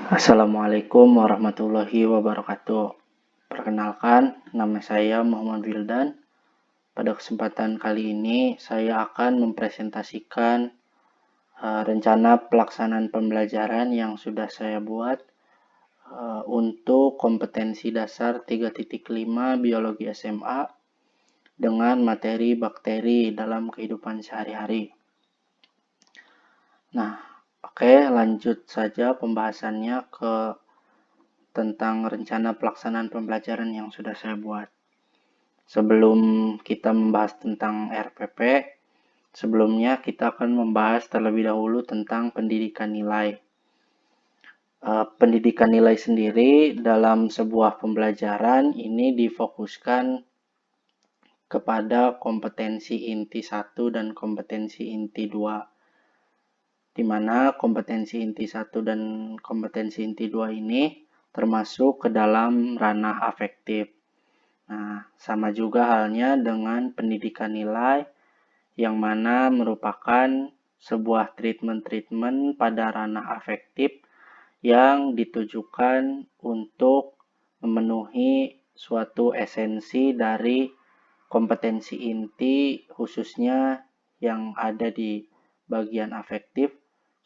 Assalamualaikum warahmatullahi wabarakatuh. Perkenalkan, nama saya Muhammad Wildan. Pada kesempatan kali ini, saya akan mempresentasikan rencana pelaksanaan pembelajaran yang sudah saya buat untuk kompetensi dasar 3.5 Biologi SMA dengan materi bakteri dalam kehidupan sehari-hari. Nah, oke, lanjut saja pembahasannya tentang rencana pelaksanaan pembelajaran yang sudah saya buat. Sebelum kita membahas tentang RPP, sebelumnya kita akan membahas terlebih dahulu tentang pendidikan nilai. Pendidikan nilai sendiri dalam sebuah pembelajaran ini difokuskan kepada kompetensi inti 1 dan kompetensi inti 2. Di mana kompetensi inti 1 dan kompetensi inti 2 ini termasuk ke dalam ranah afektif. Nah, sama juga halnya dengan pendidikan nilai yang mana merupakan sebuah treatment pada ranah afektif yang ditujukan untuk memenuhi suatu esensi dari kompetensi inti khususnya yang ada di bagian afektif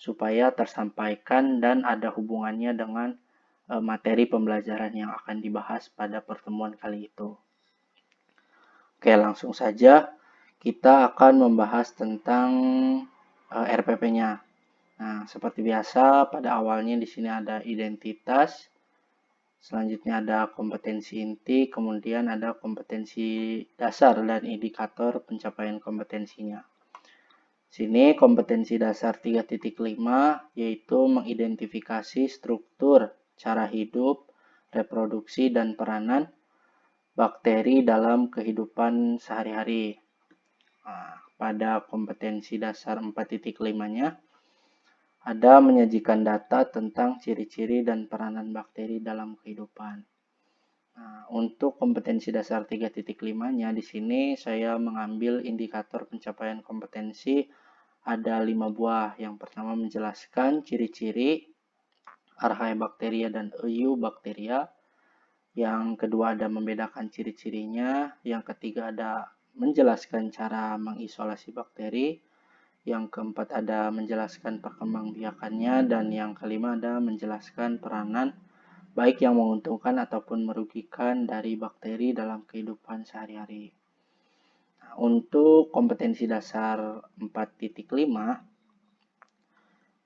supaya tersampaikan dan ada hubungannya dengan materi pembelajaran yang akan dibahas pada pertemuan kali itu. Oke, langsung saja kita akan membahas tentang RPP-nya. Nah, seperti biasa pada awalnya di sini ada identitas, selanjutnya ada kompetensi inti, kemudian ada kompetensi dasar dan indikator pencapaian kompetensinya. Sini kompetensi dasar 3.5 yaitu mengidentifikasi struktur, cara hidup, reproduksi, dan peranan bakteri dalam kehidupan sehari-hari. Nah, pada kompetensi dasar 4.5-nya ada menyajikan data tentang ciri-ciri dan peranan bakteri dalam kehidupan. Nah, untuk kompetensi dasar 3.5-nya di sini saya mengambil indikator pencapaian kompetensi ada 5 buah. Yang pertama menjelaskan ciri-ciri Archaebacteria dan Eubacteria. Yang kedua ada membedakan ciri-cirinya. Yang ketiga ada menjelaskan cara mengisolasi bakteri. Yang keempat ada menjelaskan perkembangbiakannya. Dan yang kelima ada menjelaskan peranan baik yang menguntungkan ataupun merugikan dari bakteri dalam kehidupan sehari-hari. Nah, untuk kompetensi dasar 4.5,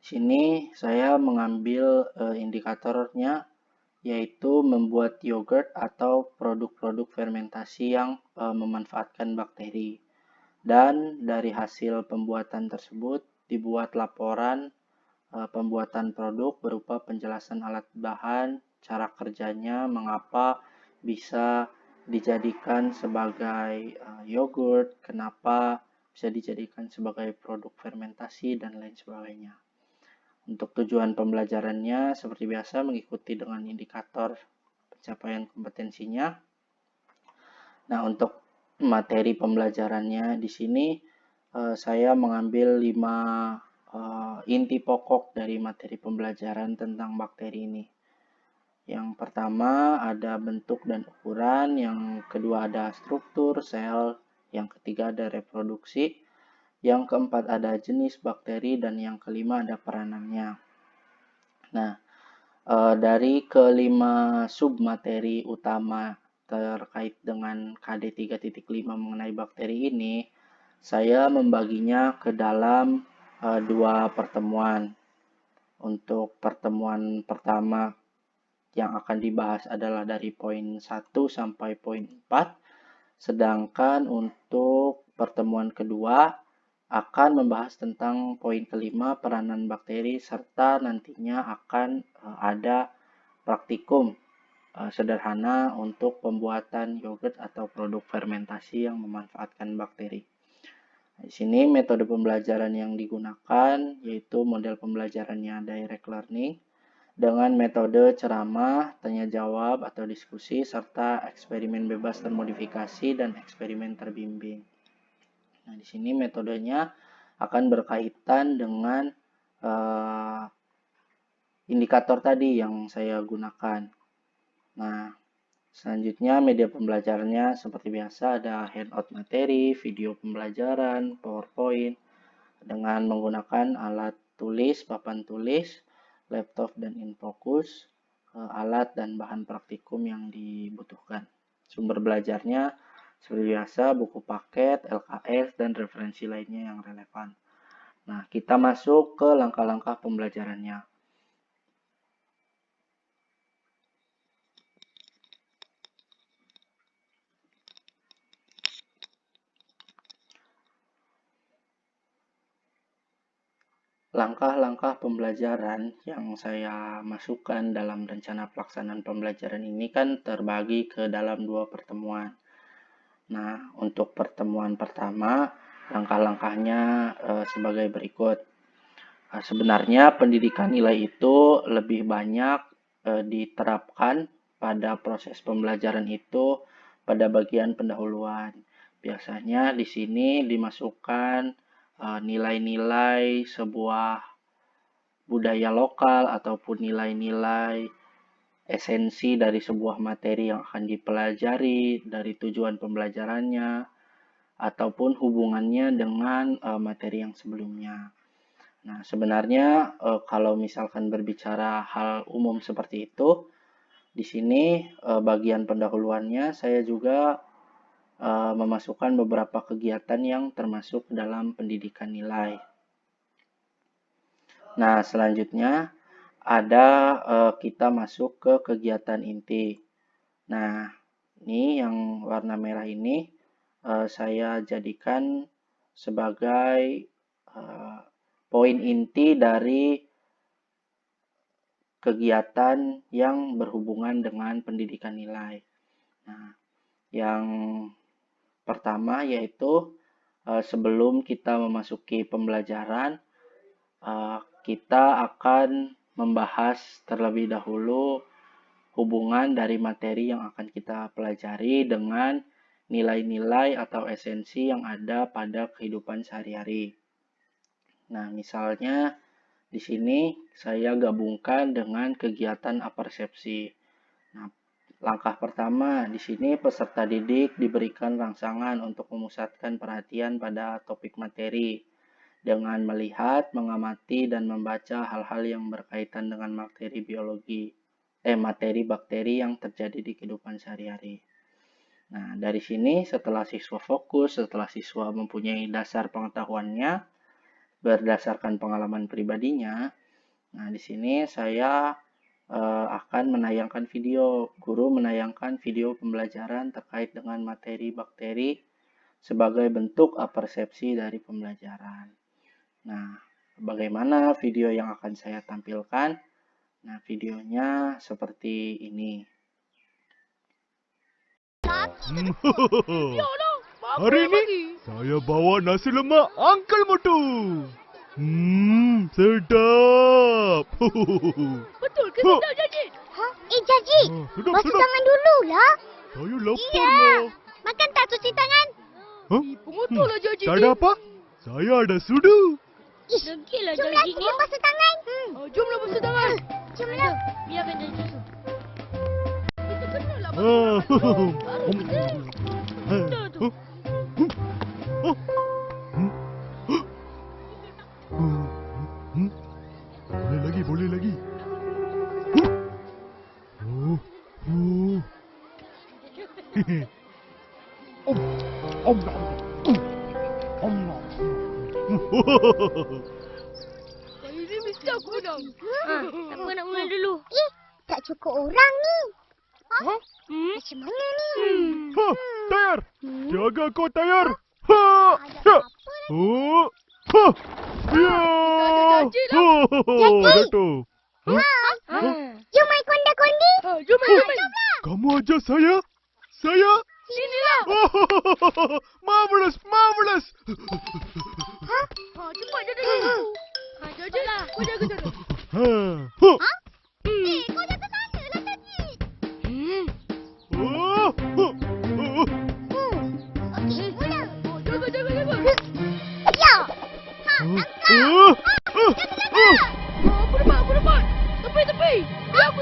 sini saya mengambil indikatornya yaitu membuat yogurt atau produk-produk fermentasi yang memanfaatkan bakteri. Dan dari hasil pembuatan tersebut dibuat laporan pembuatan produk berupa penjelasan alat bahan, cara kerjanya, mengapa bisa dijadikan sebagai yogurt, kenapa bisa dijadikan sebagai produk fermentasi, dan lain sebagainya. Untuk tujuan pembelajarannya seperti biasa mengikuti dengan indikator pencapaian kompetensinya. Nah, untuk materi pembelajarannya di sini saya mengambil 5 inti pokok dari materi pembelajaran tentang bakteri ini. Yang pertama ada bentuk dan ukuran, yang kedua ada struktur sel, yang ketiga ada reproduksi, yang keempat ada jenis bakteri, dan yang kelima ada peranannya. Nah, dari kelima submateri utama terkait dengan KD 3.5 mengenai bakteri ini, saya membaginya ke dalam 2 pertemuan. Untuk pertemuan pertama yang akan dibahas adalah dari poin 1 sampai poin 4, sedangkan untuk pertemuan kedua akan membahas tentang poin kelima peranan bakteri serta nantinya akan ada praktikum sederhana untuk pembuatan yogurt atau produk fermentasi yang memanfaatkan bakteri. Di sini metode pembelajaran yang digunakan yaitu model pembelajarannya direct learning dengan metode ceramah, tanya jawab atau diskusi serta eksperimen bebas termodifikasi dan eksperimen terbimbing. Nah, di sini metodenya akan berkaitan dengan indikator tadi yang saya gunakan. Nah, selanjutnya media pembelajarannya seperti biasa ada handout materi, video pembelajaran, PowerPoint dengan menggunakan alat tulis, papan tulis, laptop dan infocus, alat dan bahan praktikum yang dibutuhkan. Sumber belajarnya seperti biasa buku paket, LKS, dan referensi lainnya yang relevan. Nah, kita masuk ke langkah-langkah pembelajarannya. Langkah-langkah pembelajaran yang saya masukkan dalam rencana pelaksanaan pembelajaran ini kan terbagi ke dalam 2 pertemuan. Nah, untuk pertemuan pertama, langkah-langkahnya sebagai berikut. Sebenarnya pendidikan nilai itu lebih banyak diterapkan pada proses pembelajaran itu pada bagian pendahuluan. Biasanya di sini dimasukkan nilai-nilai sebuah budaya lokal ataupun nilai-nilai esensi dari sebuah materi yang akan dipelajari, dari tujuan pembelajarannya, ataupun hubungannya dengan materi yang sebelumnya. Nah, sebenarnya kalau misalkan berbicara hal umum seperti itu, di sini bagian pendahuluannya saya juga memasukkan beberapa kegiatan yang termasuk dalam pendidikan nilai. Nah, selanjutnya ada kita masuk ke kegiatan inti. Nah, ini yang warna merah ini saya jadikan sebagai poin inti dari kegiatan yang berhubungan dengan pendidikan nilai. Nah, yang pertama yaitu sebelum kita memasuki pembelajaran, kita akan membahas terlebih dahulu hubungan dari materi yang akan kita pelajari dengan nilai-nilai atau esensi yang ada pada kehidupan sehari-hari. Nah, misalnya di sini saya gabungkan dengan kegiatan apersepsi. Nah, langkah pertama di sini peserta didik diberikan rangsangan untuk memusatkan perhatian pada topik materi dengan melihat, mengamati, dan membaca hal-hal yang berkaitan dengan materi bakteri yang terjadi di kehidupan sehari-hari. Nah, dari sini setelah siswa fokus, setelah siswa mempunyai dasar pengetahuannya berdasarkan pengalaman pribadinya, nah di sini saya akan menayangkan video. Guru menayangkan video pembelajaran terkait dengan materi bakteri sebagai bentuk apersepsi dari pembelajaran. Nah, bagaimana video yang akan saya tampilkan? Nah, videonya seperti ini. Hari ini saya bawa nasi lemak Uncle Motu. Sedap. Betul ke sedap, Jajit? Ha? Jaji, Sedap, basuh sedap. tangan dulu lah. Saya lapar Iya. lah. Makan tak cuci tangan? Hah? Pengotor lah, Jajit. Tak ada apa? Saya ada sudu. Ish, Degil lah, jom Jajit lagi ni. basuh tangan. Jomlah basuh tangan. Jomlah. Biarkan Jajit basuh. Kita kena lah Ah. basuh tangan dulu. Baru kita. Benda tu. Boleh lagi. Kali ni mesti aku menang. Siapa nak mula dulu? Tak cukup orang ni. Hmm? Macam mana ni? Ha, tayar. Jaga kau tayar. Ha, ya. Oh, ha, ya. Janji lah. Jatuh. Jom main konda-kondi. Jom, jom. Kamu ajar saya? Saya? Sinilah. Oh, marvelous, marvelous. Cepat jaga dulu. Jajit lah. Kau jaga sana. Ha, Kau jaga sana lah tadi. oh, Okey, mula. Jaga. Ya. oh, Apa dapat? Tapi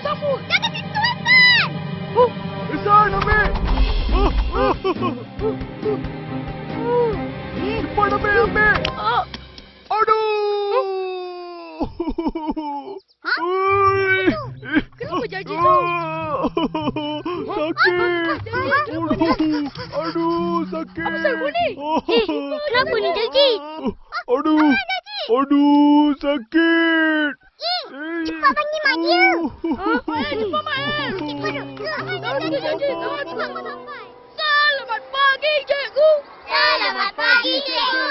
sambut. Jangan sentuhkan. Isan, ambil! Cepat ambil! Aduh! Hah? Ui! Kenapa Jarjit tu? Sakit! Aduh, sakit! Apa sel ni? Kenapa ni, Jarjit? Aduh, sakit! Cepat panggil mak dia. Cepat, Mak. Selamat pagi, cikgu. Selamat pagi, cikgu.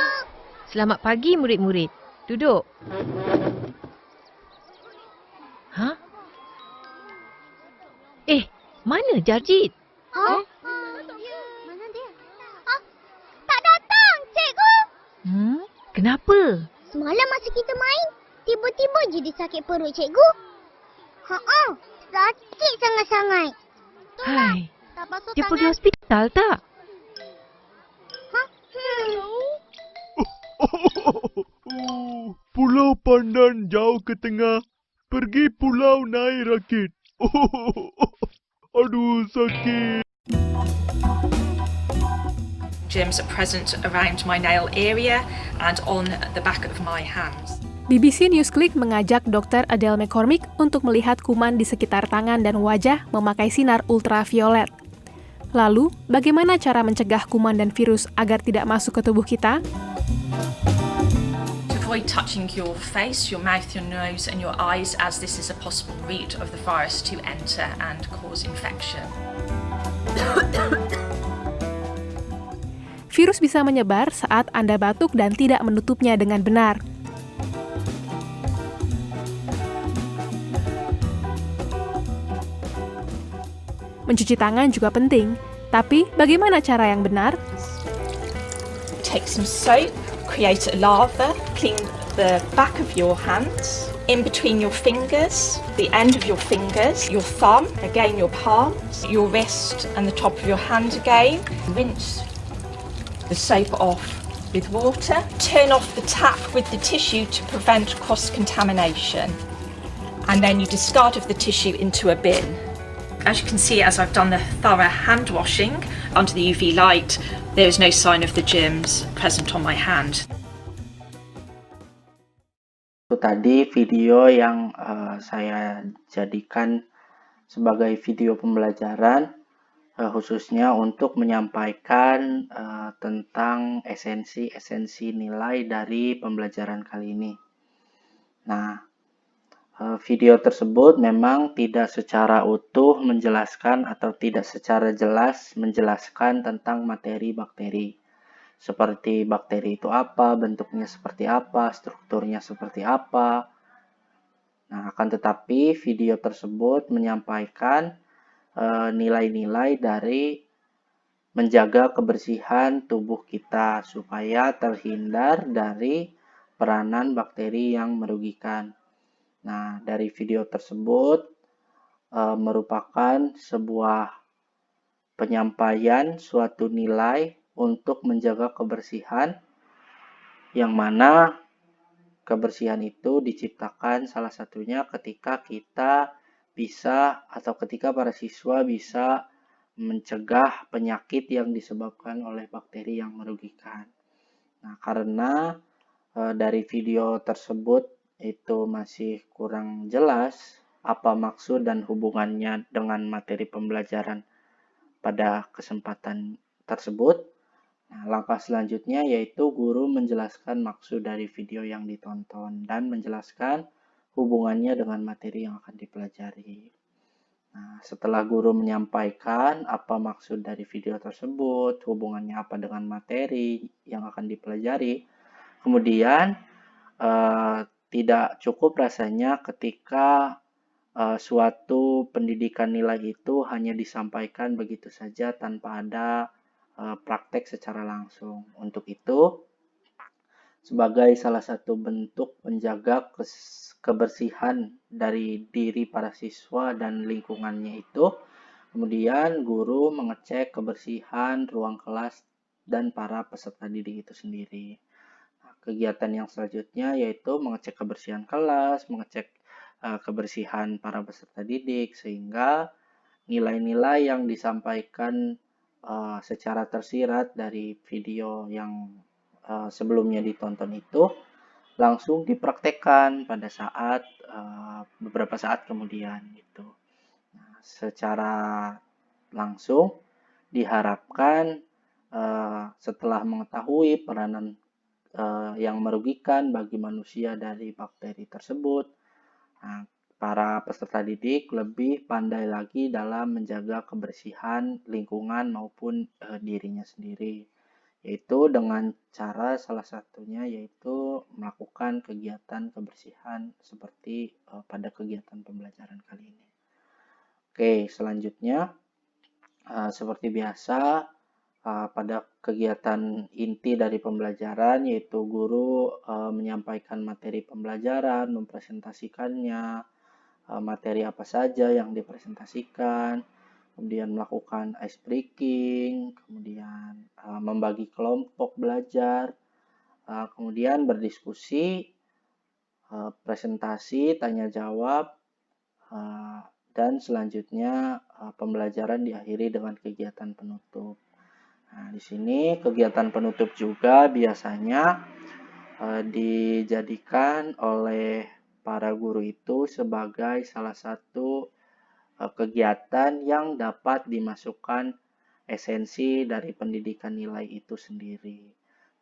Selamat pagi murid-murid. Duduk. Hah? Mana Jarjit? Mana dia? Tak datang, cikgu. Kenapa? Semalam masa kita main, tiba-tiba je dia sakit perut, cikgu. Sakit sangat-sangat. Hai, Tak basuh dia pergi hospital tak? Pulau Pandan jauh ke tengah. Pergi pulau naik rakit. Aduh, sakit. Germs are present around my nail area and on the back of my hands. BBC Newsclick mengajak Dr. Adele McCormick untuk melihat kuman di sekitar tangan dan wajah memakai sinar ultraviolet. Lalu, bagaimana cara mencegah kuman dan virus agar tidak masuk ke tubuh kita? To avoid touching your face, your mouth, your nose and your eyes, as this is a possible route of the virus to enter and cause infection. Virus bisa menyebar saat Anda batuk dan tidak menutupnya dengan benar. Mencuci tangan juga penting, tapi bagaimana cara yang benar? Take some soap, create a lather, clean the back of your hands, in between your fingers, the end of your fingers, your thumb, again your palms, your wrist and the top of your hand again. Rinse the soap off with water. Turn off the tap with the tissue to prevent cross-contamination. And then you discard of the tissue into a bin. As you can see, as I've done the thorough hand washing under the UV light, there is no sign of the germs present on my hand. Itu tadi video yang saya jadikan sebagai video pembelajaran, khususnya untuk menyampaikan tentang esensi-esensi nilai dari pembelajaran kali ini. Nah, video tersebut memang tidak secara utuh menjelaskan atau tidak secara jelas menjelaskan tentang materi bakteri. Seperti bakteri itu apa, bentuknya seperti apa, strukturnya seperti apa. Nah, akan tetapi video tersebut menyampaikan nilai-nilai dari menjaga kebersihan tubuh kita supaya terhindar dari peranan bakteri yang merugikan. Nah, dari video tersebut merupakan sebuah penyampaian suatu nilai untuk menjaga kebersihan, yang mana kebersihan itu diciptakan salah satunya ketika kita bisa atau ketika para siswa bisa mencegah penyakit yang disebabkan oleh bakteri yang merugikan. Nah, karena dari video tersebut itu masih kurang jelas apa maksud dan hubungannya dengan materi pembelajaran pada kesempatan tersebut. Nah, langkah selanjutnya yaitu guru menjelaskan maksud dari video yang ditonton dan menjelaskan hubungannya dengan materi yang akan dipelajari. Nah, setelah guru menyampaikan apa maksud dari video tersebut, hubungannya apa dengan materi yang akan dipelajari, kemudian tidak cukup rasanya ketika suatu pendidikan nilai itu hanya disampaikan begitu saja tanpa ada praktek secara langsung. Untuk itu, sebagai salah satu bentuk menjaga kebersihan dari diri para siswa dan lingkungannya itu, kemudian guru mengecek kebersihan ruang kelas dan para peserta didik itu sendiri. Kegiatan yang selanjutnya yaitu mengecek kebersihan kelas, mengecek kebersihan para peserta didik, sehingga nilai-nilai yang disampaikan secara tersirat dari video yang sebelumnya ditonton itu langsung dipraktekkan pada saat beberapa saat kemudian gitu. Nah, secara langsung diharapkan setelah mengetahui peranan yang merugikan bagi manusia dari bakteri tersebut, nah, para peserta didik lebih pandai lagi dalam menjaga kebersihan lingkungan maupun dirinya sendiri, yaitu dengan cara salah satunya yaitu melakukan kegiatan kebersihan seperti pada kegiatan pembelajaran kali ini. Oke, selanjutnya seperti biasa pada kegiatan inti dari pembelajaran yaitu guru menyampaikan materi pembelajaran, mempresentasikannya, materi apa saja yang dipresentasikan, kemudian melakukan ice breaking, kemudian membagi kelompok belajar, kemudian berdiskusi, presentasi, tanya jawab, dan selanjutnya pembelajaran diakhiri dengan kegiatan penutup. Nah, di sini kegiatan penutup juga biasanya dijadikan oleh para guru itu sebagai salah satu kegiatan yang dapat dimasukkan esensi dari pendidikan nilai itu sendiri.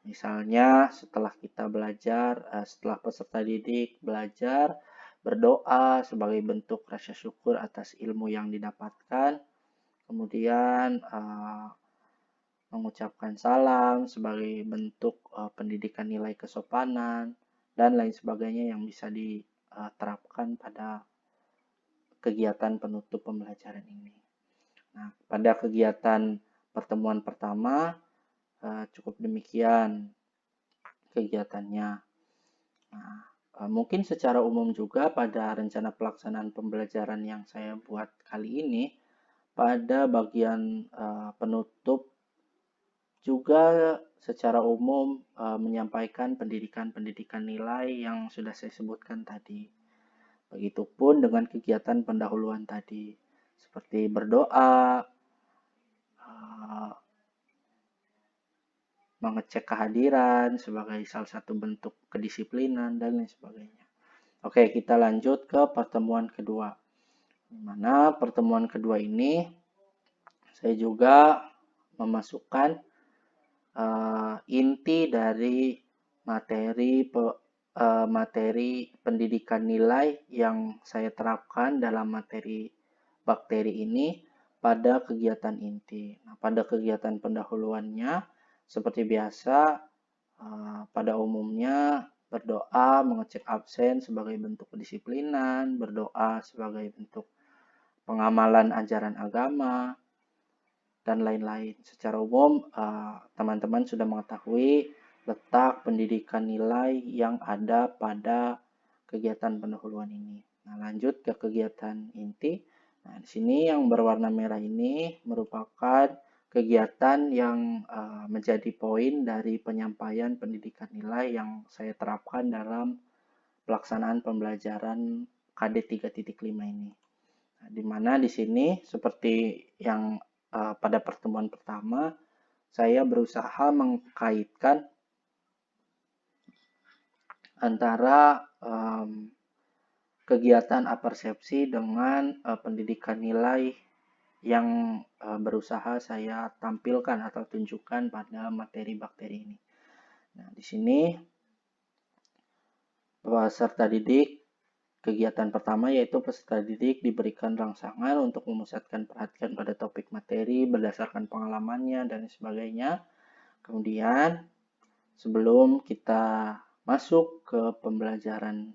Misalnya setelah kita belajar, setelah peserta didik belajar, berdoa sebagai bentuk rasa syukur atas ilmu yang didapatkan, kemudian mengucapkan salam sebagai bentuk pendidikan nilai kesopanan, dan lain sebagainya yang bisa diterapkan pada kegiatan penutup pembelajaran ini. Nah, pada kegiatan pertemuan pertama cukup demikian kegiatannya. Nah, mungkin secara umum juga pada rencana pelaksanaan pembelajaran yang saya buat kali ini, pada bagian penutup juga secara umum menyampaikan pendidikan nilai yang sudah saya sebutkan tadi. Begitupun dengan kegiatan pendahuluan tadi, seperti berdoa, mengecek kehadiran sebagai salah satu bentuk kedisiplinan, dan lain sebagainya. Oke, kita lanjut ke pertemuan kedua. Di mana pertemuan kedua ini saya juga memasukkan inti dari materi pendidikan nilai yang saya terapkan dalam materi bakteri ini pada kegiatan inti. Nah, pada kegiatan pendahuluannya seperti biasa pada umumnya berdoa, mengecek absen sebagai bentuk kedisiplinan, berdoa sebagai bentuk pengamalan ajaran agama, dan lain-lain. Secara umum teman-teman sudah mengetahui letak pendidikan nilai yang ada pada kegiatan pendahuluan ini. Nah, lanjut ke kegiatan inti. Nah, di sini yang berwarna merah ini merupakan kegiatan yang menjadi poin dari penyampaian pendidikan nilai yang saya terapkan dalam pelaksanaan pembelajaran KD 3.5 ini. Nah, di mana di sini seperti yang pada pertemuan pertama, saya berusaha mengkaitkan antara kegiatan apersepsi dengan pendidikan nilai yang berusaha saya tampilkan atau tunjukkan pada materi bakteri ini. Nah, di sini peserta didik kegiatan pertama yaitu peserta didik diberikan rangsangan untuk memusatkan perhatian pada topik materi berdasarkan pengalamannya dan sebagainya. Kemudian sebelum kita masuk ke pembelajaran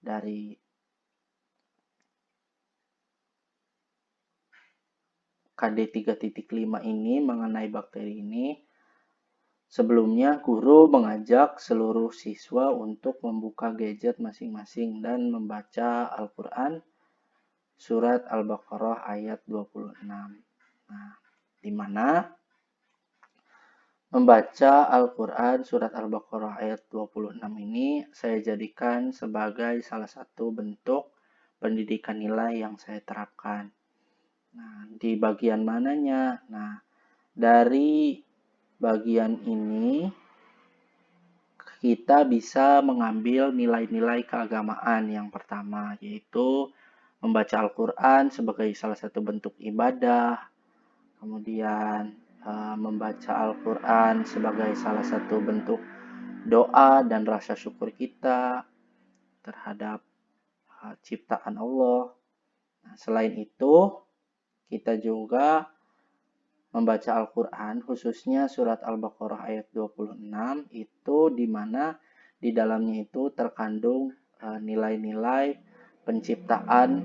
dari KD 3.5 ini mengenai bakteri ini, sebelumnya guru mengajak seluruh siswa untuk membuka gadget masing-masing dan membaca Al-Quran surat Al-Baqarah ayat 26. Nah, di mana membaca Al-Quran surat Al-Baqarah ayat 26 ini saya jadikan sebagai salah satu bentuk pendidikan nilai yang saya terapkan. Nah, di bagian mananya? Nah, dari bagian ini kita bisa mengambil nilai-nilai keagamaan yang pertama, yaitu membaca Al-Quran sebagai salah satu bentuk ibadah, kemudian membaca Al-Quran sebagai salah satu bentuk doa dan rasa syukur kita terhadap ciptaan Allah. Nah, selain itu, kita juga membaca Al-Quran, khususnya surat Al-Baqarah ayat 26, itu di mana di dalamnya itu terkandung nilai-nilai penciptaan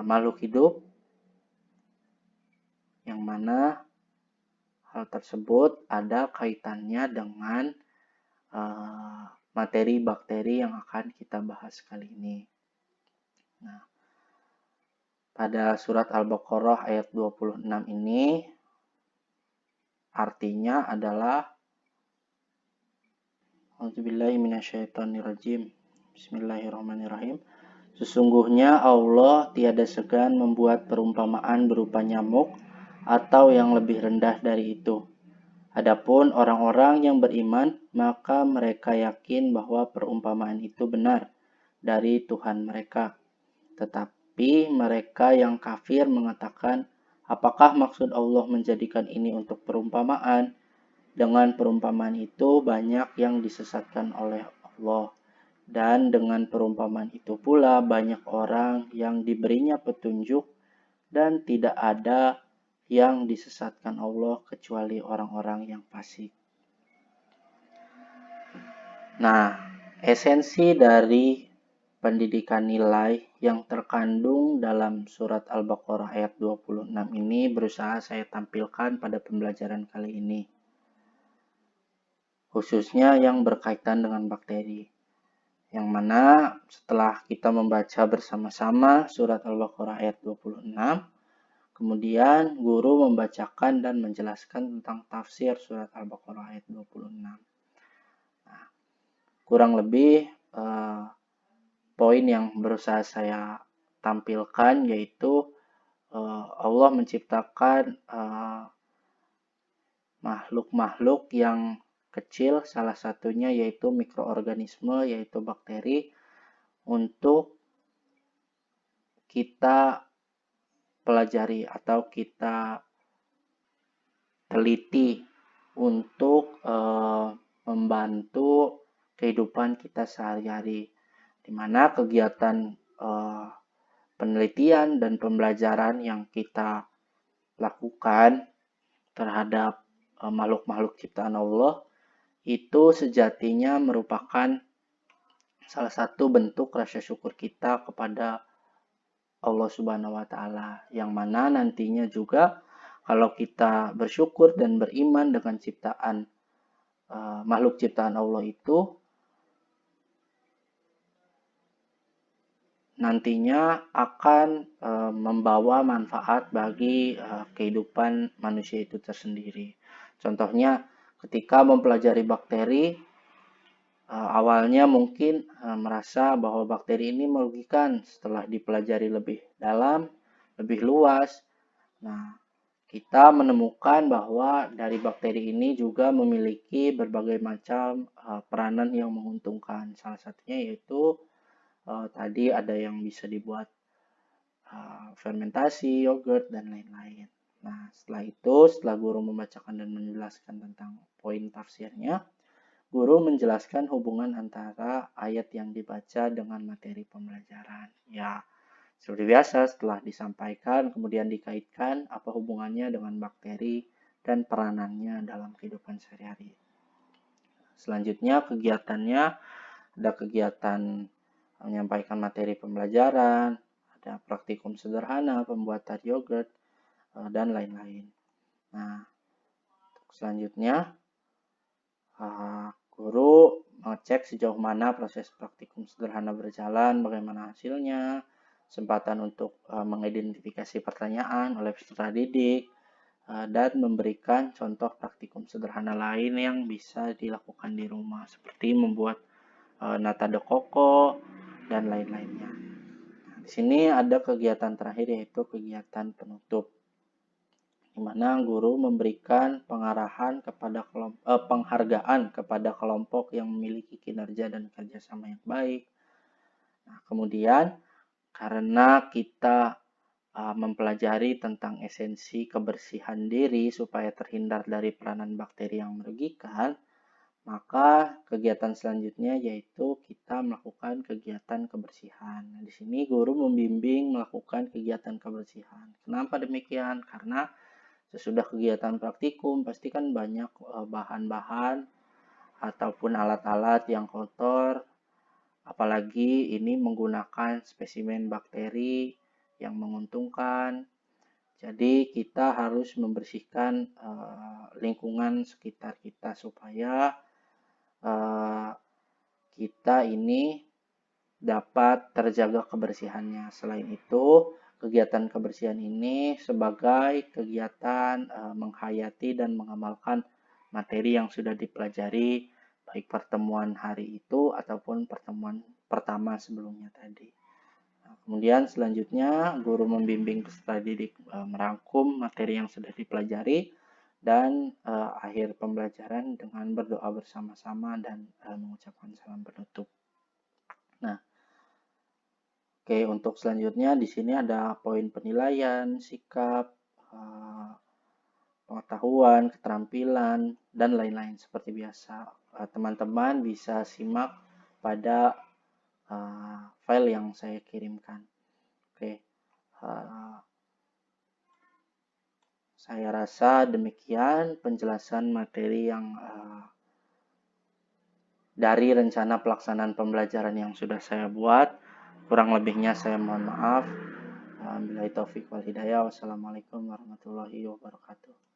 makhluk hidup, yang mana hal tersebut ada kaitannya dengan materi bakteri yang akan kita bahas kali ini. Nah, pada surat Al-Baqarah ayat 26 ini artinya adalah A'udzubillahi minasyaitonirrajim. Bismillahirrahmanirrahim. Sesungguhnya Allah tiada segan membuat perumpamaan berupa nyamuk atau yang lebih rendah dari itu. Adapun orang-orang yang beriman, maka mereka yakin bahwa perumpamaan itu benar dari Tuhan mereka. Tetapi mereka yang kafir mengatakan, apakah maksud Allah menjadikan ini untuk perumpamaan? Dengan perumpamaan itu banyak yang disesatkan oleh Allah. Dan dengan perumpamaan itu pula banyak orang yang diberinya petunjuk dan tidak ada yang disesatkan Allah kecuali orang-orang yang fasik. Nah, esensi dari pendidikan nilai yang terkandung dalam surat Al-Baqarah ayat 26 ini berusaha saya tampilkan pada pembelajaran kali ini, khususnya yang berkaitan dengan bakteri, yang mana setelah kita membaca bersama-sama surat Al-Baqarah ayat 26, kemudian guru membacakan dan menjelaskan tentang tafsir surat Al-Baqarah ayat 26. Nah, kurang lebih poin yang berusaha saya tampilkan yaitu Allah menciptakan makhluk-makhluk yang kecil, salah satunya yaitu mikroorganisme, yaitu bakteri, untuk kita pelajari atau kita teliti untuk membantu kehidupan kita sehari-hari, di mana kegiatan penelitian dan pembelajaran yang kita lakukan terhadap makhluk-makhluk ciptaan Allah itu sejatinya merupakan salah satu bentuk rasa syukur kita kepada Allah Subhanahu wa Ta'ala, yang mana nantinya juga kalau kita bersyukur dan beriman dengan ciptaan makhluk ciptaan Allah itu, nantinya akan membawa manfaat bagi kehidupan manusia itu tersendiri. Contohnya ketika mempelajari bakteri, awalnya mungkin merasa bahwa bakteri ini merugikan. Setelah dipelajari lebih dalam, lebih luas, nah kita menemukan bahwa dari bakteri ini juga memiliki berbagai macam peranan yang menguntungkan. Salah satunya yaitu tadi ada yang bisa dibuat fermentasi, yogurt, dan lain-lain. Nah, setelah guru membacakan dan menjelaskan tentang poin tafsirnya, guru menjelaskan hubungan antara ayat yang dibaca dengan materi pembelajaran. Ya, seperti biasa setelah disampaikan, kemudian dikaitkan apa hubungannya dengan bakteri dan peranannya dalam kehidupan sehari-hari. Selanjutnya kegiatannya, ada kegiatan menyampaikan materi pembelajaran, ada praktikum sederhana, pembuatan yogurt, dan lain-lain. Nah, selanjutnya guru mengecek sejauh mana proses praktikum sederhana berjalan, bagaimana hasilnya, kesempatan untuk mengidentifikasi pertanyaan oleh peserta didik, dan memberikan contoh praktikum sederhana lain yang bisa dilakukan di rumah, seperti membuat nata de coco dan lain-lainnya. Di sini ada kegiatan terakhir yaitu kegiatan penutup, di mana guru memberikan pengarahan kepada penghargaan kepada kelompok yang memiliki kinerja dan kerjasama yang baik. Nah, kemudian karena kita mempelajari tentang esensi kebersihan diri supaya terhindar dari peranan bakteri yang merugikan, maka kegiatan selanjutnya yaitu kita melakukan kegiatan kebersihan. Nah, di sini guru membimbing melakukan kegiatan kebersihan. Kenapa demikian? Karena sesudah kegiatan praktikum pasti kan banyak bahan-bahan ataupun alat-alat yang kotor, apalagi ini menggunakan spesimen bakteri yang menguntungkan. Jadi kita harus membersihkan lingkungan sekitar kita supaya kita ini dapat terjaga kebersihannya. Selain itu, kegiatan kebersihan ini sebagai kegiatan menghayati dan mengamalkan materi yang sudah dipelajari baik pertemuan hari itu ataupun pertemuan pertama sebelumnya tadi. Nah, kemudian selanjutnya guru membimbing peserta didik merangkum materi yang sudah dipelajari dan akhir pembelajaran dengan berdoa bersama-sama dan mengucapkan salam penutup. Nah, oke, untuk selanjutnya di sini ada poin penilaian, sikap, pengetahuan, keterampilan, dan lain-lain seperti biasa. Teman-teman bisa simak pada file yang saya kirimkan. Oke. Saya rasa demikian penjelasan materi yang dari rencana pelaksanaan pembelajaran yang sudah saya buat. Kurang lebihnya saya mohon maaf. Billahi taufiq wal hidayah. Wassalamualaikum warahmatullahi wabarakatuh.